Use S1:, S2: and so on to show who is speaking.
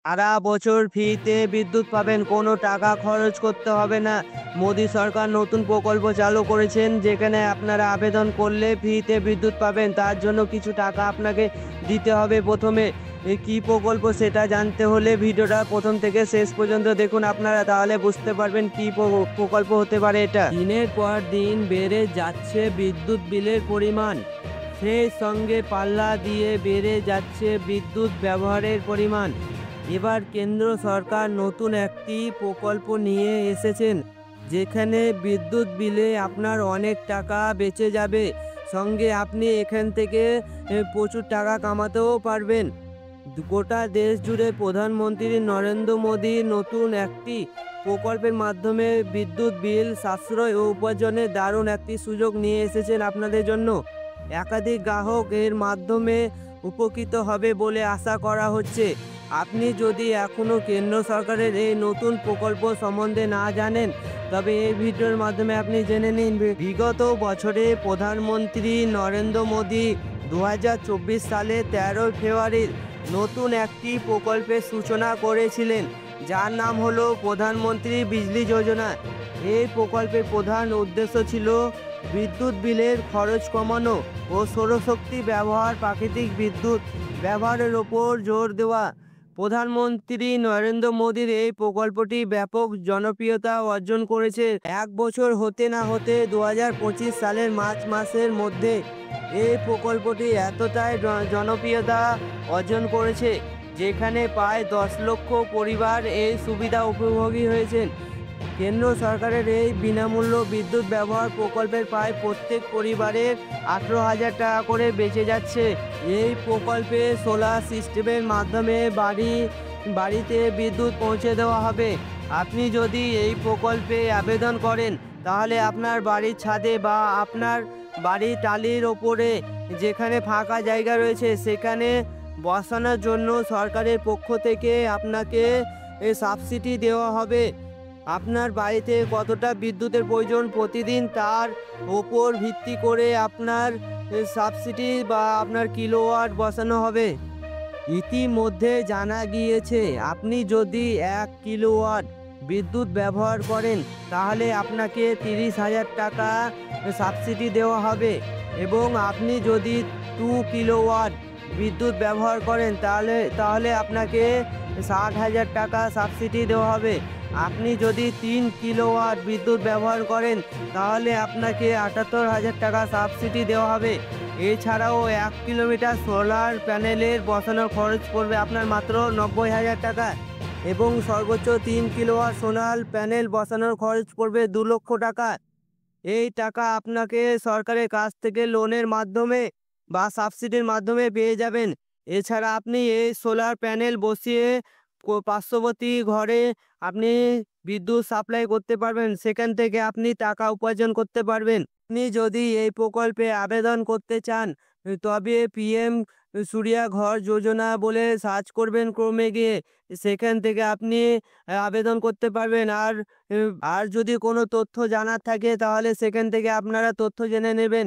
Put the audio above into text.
S1: সারা বছর ফ্রিতে বিদ্যুৎ পাবেন, কোনো টাকা খরচ করতে হবে না। মোদি সরকার নতুন প্রকল্প চালু করেছেন, যেখানে আপনারা আবেদন করলে ফ্রিতে বিদ্যুৎ পাবেন। তার জন্য কিছু টাকা আপনাকে দিতে হবে প্রথমে। কী প্রকল্প সেটা জানতে হলে ভিডিওটা প্রথম থেকে শেষ পর্যন্ত দেখুন আপনারা, তাহলে বুঝতে পারবেন কী প্রকল্প হতে পারে এটা। দিনের পর দিন বেড়ে যাচ্ছে বিদ্যুৎ বিলের পরিমাণ, সেই সঙ্গে পাল্লা দিয়ে বেড়ে যাচ্ছে বিদ্যুৎ ব্যবহারের পরিমাণ। এবার কেন্দ্র সরকার নতুন একটি প্রকল্প নিয়ে এসেছেন, যেখানে বিদ্যুৎ বিলে আপনার অনেক টাকা বেঁচে যাবে, সঙ্গে আপনি এখান থেকে প্রচুর টাকা কামাতেও পারবেন। গোটা দেশ জুড়ে প্রধানমন্ত্রী নরেন্দ্র মোদীর নতুন একটি প্রকল্পের মাধ্যমে বিদ্যুৎ বিল সাশ্রয় ও উপার্জনের দারুণ একটি সুযোগ নিয়ে এসেছেন আপনাদের জন্য। একাধিক গ্রাহক এর মাধ্যমে উপকৃত হবে বলে আশা করা হচ্ছে। আপনি যদি এখনও কেন্দ্র সরকারের এই নতুন প্রকল্প সম্বন্ধে না জানেন, তবে এই ভিডিওর মাধ্যমে আপনি জেনে নিন। বিগত বছরে প্রধানমন্ত্রী নরেন্দ্র মোদী 2024 সালে 13 ফেব্রুয়ারির নতুন একটি প্রকল্পের সূচনা করেছিলেন, যার নাম হলো প্রধানমন্ত্রী বিজলি যোজনা। এই প্রকল্পের প্রধান উদ্দেশ্য ছিল বিদ্যুৎ বিলের খরচ কমানো ও সৌরশক্তি ব্যবহার, প্রাকৃতিক বিদ্যুৎ ব্যবহারের ওপর জোর দেওয়া। প্রধানমন্ত্রী নরেন্দ্র মোদীর এই প্রকল্পটি ব্যাপক জনপ্রিয়তা অর্জন করেছে। এক বছর হতে না হতে 2025 সালের মার্চ মাসের মধ্যে এই প্রকল্পটি এতটাই জনপ্রিয়তা অর্জন করেছে, যেখানে প্রায় 10 লক্ষ পরিবার এই সুবিধা উপভোগী হয়েছেন। কেন্দ্র সরকারের এই বিনামূল্য বিদ্যুৎ ব্যবহার প্রকল্পের প্রায় প্রত্যেক পরিবারের 18,000 টাকা করে বেঁচে যাচ্ছে। এই প্রকল্পে সোলার সিস্টেমের মাধ্যমে বাড়িতে বিদ্যুৎ পৌঁছে দেওয়া হবে। আপনি যদি এই প্রকল্পে আবেদন করেন, তাহলে আপনার বাড়ির ছাদে বা আপনার বাড়ির টালির ওপরে যেখানে ফাঁকা জায়গা রয়েছে, সেখানে বসানোর জন্য সরকারের পক্ষ থেকে আপনাকে সাবসিডি দেওয়া হবে। আপনার বাড়িতে কতটা বিদ্যুতের প্রয়োজন প্রতিদিন, তার ওপর ভিত্তি করে আপনার সাবসিডি বা আপনার কিলোওয়াট বসানো হবে। ইতিমধ্যে জানা গিয়েছে, আপনি যদি 1 কিলোওয়াট বিদ্যুৎ ব্যবহার করেন, তাহলে আপনাকে 30,000 টাকা সাবসিডি দেওয়া হবে, এবং আপনি যদি 2 কিলোওয়াট বিদ্যুৎ ব্যবহার করেন, তাহলে আপনাকে 60,000 টাকা সাবসিডি দেওয়া হবে। আপনি যদি 3 কিলোওয়াট বিদ্যুৎ ব্যবহার করেন, তাহলে আপনাকে 78,000 টাকা সাবসিডি দেওয়া হবে। এছাড়াও 1 কিলোমিটার সোলার প্যানেলের বসানোর খরচ পড়বে আপনার মাত্র 90,000 টাকা, এবং সর্বোচ্চ 3 কিলোওয়াট সোলার প্যানেল বসানোর খরচ পড়বে 2 লক্ষ টাকা। এই টাকা আপনাকে সরকারের কাছ থেকে লোনের মাধ্যমে বা সাবসিডির মাধ্যমে পেয়ে যাবেন। এছাড়া আপনি এই সোলার প্যানেল বসিয়ে পার্শ্ববর্তী ঘরে আপনি বিদ্যুৎ সাপ্লাই করতে পারবেন, সেখান থেকে আপনি টাকা উপার্জন করতে পারবেন। আপনি যদি এই প্রকল্পে আবেদন করতে চান, তবে পিএম সূর্যা ঘর যোজনা বলে সার্চ করবেন ক্রমে গিয়ে, সেখান থেকে আপনি আবেদন করতে পারবেন। আর যদি কোনো তথ্য জানার থাকে, তাহলে সেখান থেকে আপনারা তথ্য জেনে নেবেন।